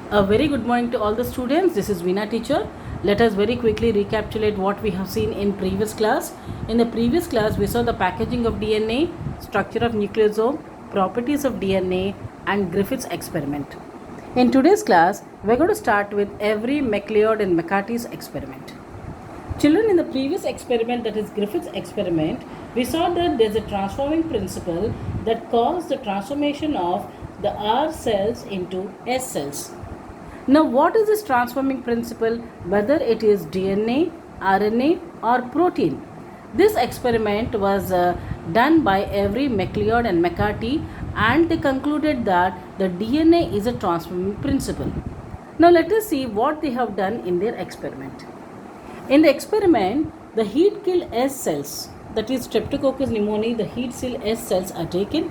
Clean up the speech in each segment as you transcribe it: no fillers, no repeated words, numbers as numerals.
A very good morning to all the students. This is Veena teacher. Let us very quickly recapitulate what we have seen in previous class. In the previous class, we saw the packaging of DNA, structure of nucleosome, properties of DNA, and Griffith's experiment. In today's class, we're going to start with Avery, MacLeod, and McCarthy's experiment. Children, in the previous experiment, that is Griffith's experiment, we saw that there's a transforming principle that caused the transformation of the R cells into S cells. Now, what is this transforming principle? Whether it is DNA, RNA, or protein. This experiment was done by Avery, MacLeod, and McCarthy, and they concluded that the DNA is a transforming principle. Now, let us see what they have done in their experiment. In the experiment, the heat killed S cells, that is Streptococcus pneumoniae, the heat sealed S cells are taken,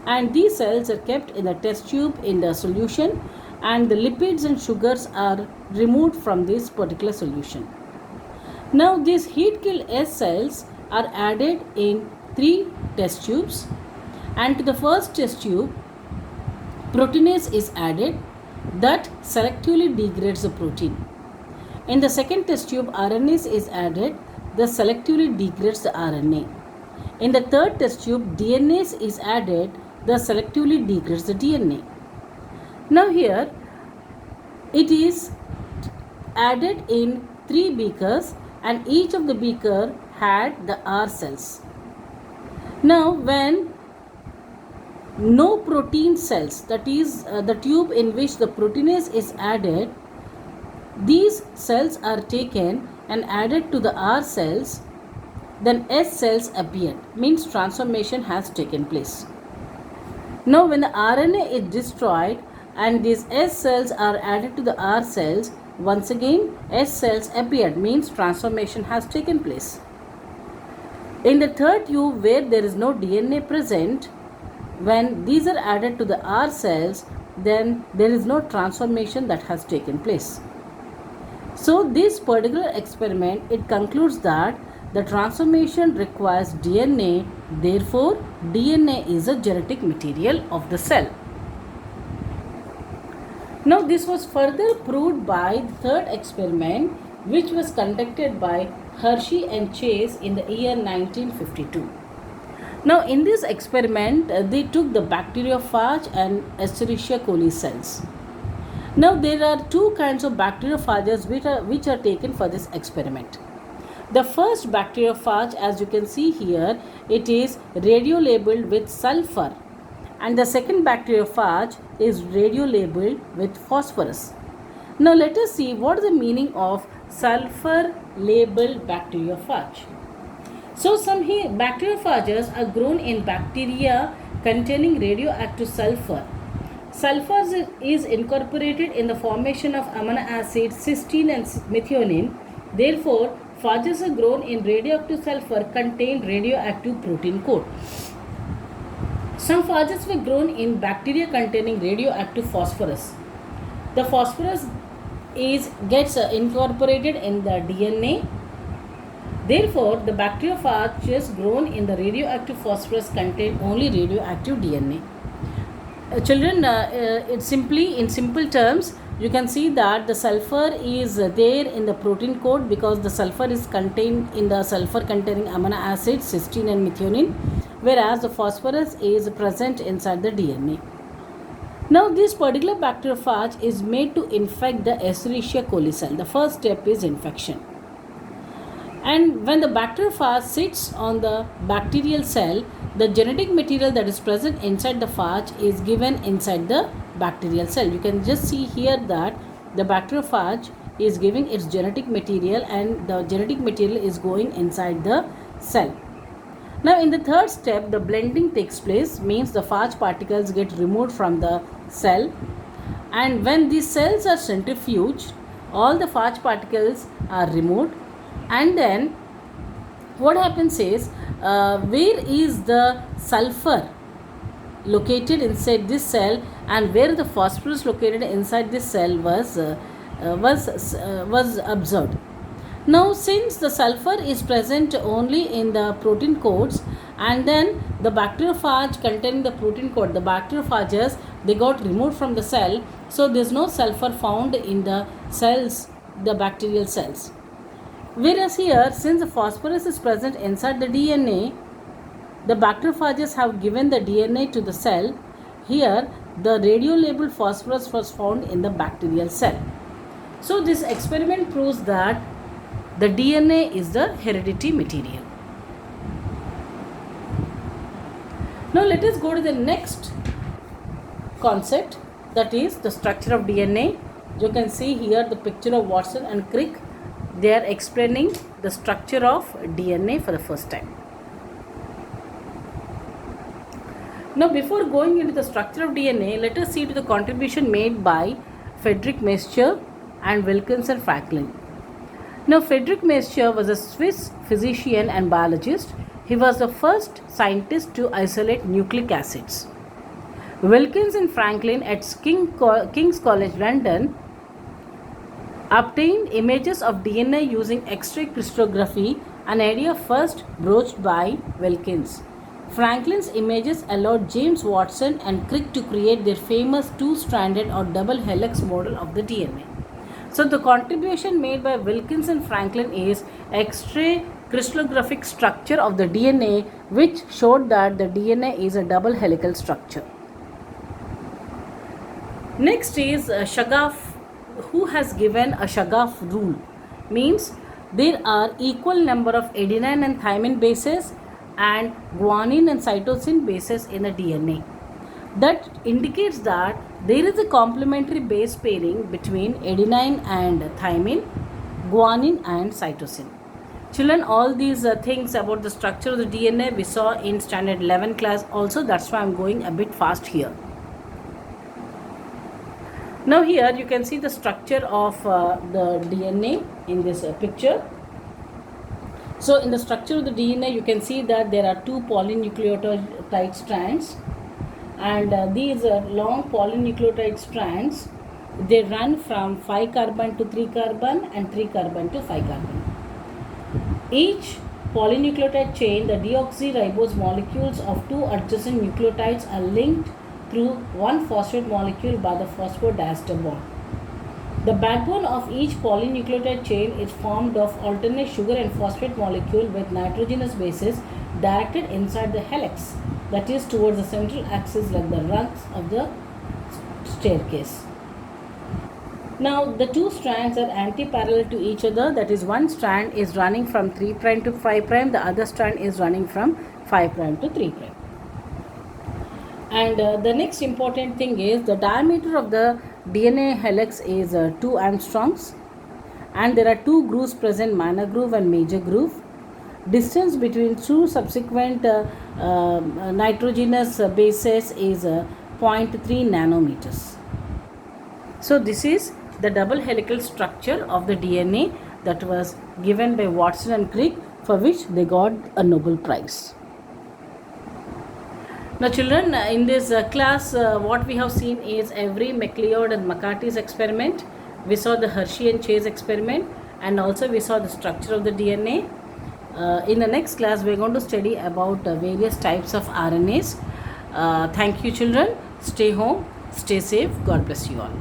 and these cells are kept in the test tube in the solution, and the lipids and sugars are removed from this particular solution. Now these heat killed S cells are added in 3 test tubes, and to the first test tube proteinase is added that selectively degrades the protein. In the second test tube RNase is added that selectively degrades the RNA. In the third test tube DNase is added that selectively degrades the DNA. Now here it is added in 3 beakers, and each of the beaker had the R cells. Now when no protein cells, that is the tube in which the proteinase is added, these cells are taken and added to the R cells, then S cells appeared, means transformation has taken place. Now when the RNA is destroyed and these S cells are added to the R cells, once again S cells appeared, means transformation has taken place. In the third tube where there is no DNA present, when these are added to the R cells, then there is no transformation that has taken place. So this particular experiment, it concludes that the transformation requires DNA, therefore DNA is a genetic material of the cell. Now this was further proved by the third experiment, which was conducted by Hershey and Chase in the year 1952. Now in this experiment, they took the bacteriophage and Escherichia coli cells. Now there are 2 kinds of bacteriophages which are taken for this experiment. The first bacteriophage, as you can see here, it is radio-labeled with sulfur, and the second bacteriophage is radio-labeled with phosphorus. Now let us see what is the meaning of sulfur-labeled bacteriophage. So some bacteriophages are grown in bacteria containing radioactive sulfur. Sulfur is incorporated in the formation of amino acids cysteine and methionine. Therefore, phages are grown in radioactive sulfur contain radioactive protein coat. Some phages were grown in bacteria containing radioactive phosphorus. The phosphorus gets incorporated in the DNA. Therefore, the bacteriophages grown in the radioactive phosphorus contain only radioactive DNA. Children, in simple terms, you can see that the sulfur is there in the protein coat because the sulfur is contained in the sulfur containing amino acids cysteine and methionine, whereas the phosphorus is present inside the DNA. Now this particular bacteriophage is made to infect the Escherichia coli cell. The first step is infection. And when the bacteriophage sits on the bacterial cell, the genetic material that is present inside the phage is given inside the bacterial cell. You can just see here that the bacteriophage is giving its genetic material and the genetic material is going inside the cell. Now in the third step, the blending takes place, means the phage particles get removed from the cell, and when these cells are centrifuged, all the phage particles are removed, and then what happens is where is the sulfur located inside this cell and where the phosphorus located inside this cell was observed. Now since the sulfur is present only in the protein coats, and then the bacteriophage containing the protein coat, the bacteriophages they got removed from the cell, so there's no sulfur found in the cells, the bacterial cells. Whereas here, since the phosphorus is present inside the DNA, the bacteriophages have given the DNA to the cell. Here, the radio-labeled phosphorus was found in the bacterial cell. So this experiment proves that the DNA is the hereditary material. Now let us go to the next concept, that is the structure of DNA. You can see here the picture of Watson and Crick. They are explaining the structure of DNA for the first time. Now before going into the structure of DNA, let us see to the contribution made by Friedrich Miescher and Wilkinson Franklin. Now Friedrich Miescher was a Swiss physician and biologist. He was the first scientist to isolate nucleic acids. Wilkinson Franklin at King's College London obtained images of DNA using X-ray crystallography, an idea first broached by Wilkins. Franklin's images allowed James Watson and Crick to create their famous two-stranded or double helix model of the DNA. So the contribution made by Wilkinson Franklin is X-ray crystallographic structure of the DNA, which showed that the DNA is a double helical structure. Next is Shagaff, who has given a Shagaff rule. Means there are equal number of adenine and thymine bases and guanine and cytosine bases in the DNA. That indicates that there is a complementary base pairing between adenine and thymine, guanine and cytosine. Children, all these things about the structure of the DNA we saw in standard 11 class also. That's why I'm going a bit fast here. Now here you can see the structure of the DNA in this picture. So in the structure of the DNA, you can see that there are two polynucleotide strands, and these long polynucleotide strands, they run from 5 carbon to 3 carbon and 3 carbon to 5 carbon. Each polynucleotide chain, the deoxyribose molecules of two adjacent nucleotides are linked through one phosphate molecule by the phosphodiester bond. The backbone of each polynucleotide chain is formed of alternate sugar and phosphate molecule with nitrogenous bases directed inside the helix, that is towards the central axis like the rungs of the staircase. Now the two strands are anti-parallel to each other, that is one strand is running from 3' to 5', the other strand is running from 5' to 3'. And the next important thing is the diameter of the DNA helix is 2 angstroms, and there are two grooves present, minor groove and major groove. Distance between two subsequent nitrogenous bases is 0.3 nanometers. So this is the double helical structure of the DNA that was given by Watson and Crick, for which they got a Nobel Prize. Now children, in this class what we have seen is Avery, MacLeod and McCarthy's experiment. We saw the Hershey and Chase experiment, and also we saw the structure of the DNA. In the next class we are going to study about various types of RNAs. Thank you children. Stay home, stay safe. God bless you all.